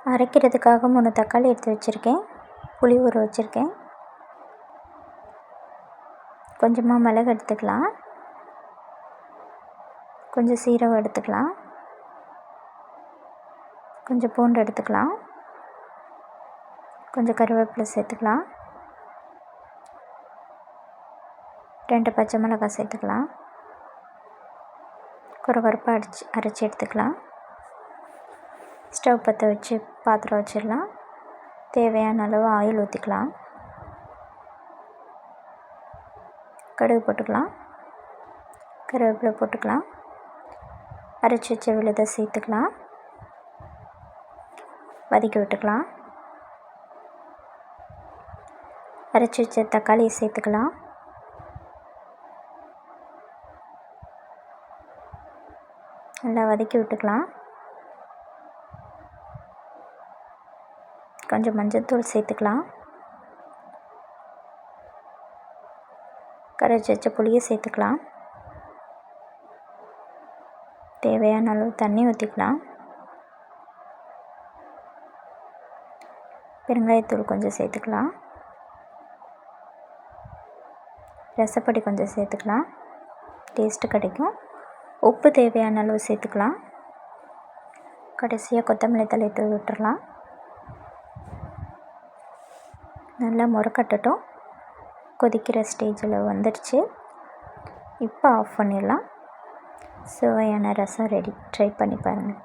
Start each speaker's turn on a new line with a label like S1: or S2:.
S1: அரைக்கிறதுக்காக 3 தக்காளி எடுத்து வச்சுருக்கேன். புளி ஊற வச்சுருக்கேன். கொஞ்சமாக மிளகு எடுத்துக்கலாம். கொஞ்சம் சீரகம் எடுத்துக்கலாம். கொஞ்சம் பூண்டு எடுத்துக்கலாம். கொஞ்சம் கருவேப்பிலை சேர்த்துக்கலாம். 2 பச்சை மிளகாய் சேர்த்துக்கலாம். கொரகொரப்பாக அரைச்சி எடுத்துக்கலாம். ஸ்டவ் பற்ற வச்சு பாத்திரம் வச்சிடலாம். தேவையான அளவு ஆயில் ஊற்றிக்கலாம். கடுகு போட்டுக்கலாம். கருவேப்பிலை போட்டுக்கலாம். அரைச்சி வச்ச விழுதை சேர்த்துக்கலாம். வதக்கி விட்டுக்கலாம். அரைச்சி வச்ச தக்காளியை சேர்த்துக்கலாம். நல்லா வதக்கி விட்டுக்கலாம். கொஞ்சம் மஞ்சள்தூள் சேர்த்துக்கலாம். கரைச்சி வச்ச புளியை சேர்த்துக்கலாம். தேவையான அளவு தண்ணி ஊற்றிக்கலாம். பெருங்காயத்தூள் கொஞ்சம் சேர்த்துக்கலாம். ரசப்பொடி கொஞ்சம் சேர்த்துக்கலாம். டேஸ்ட்டு கிடைக்கும். உப்பு தேவையான அளவு சேர்த்துக்கலாம். கடைசியாக கொத்தமல்லி தழையை தூவி விட்டுறலாம். நல்லா முறக்கட்டட்டும். கொதிக்கிற ஸ்டேஜில் வந்துடுச்சு. இப்போ ஆஃப் பண்ணிடலாம். சுவையான ரசம் ரெடி. ட்ரை பண்ணி பாருங்கள்.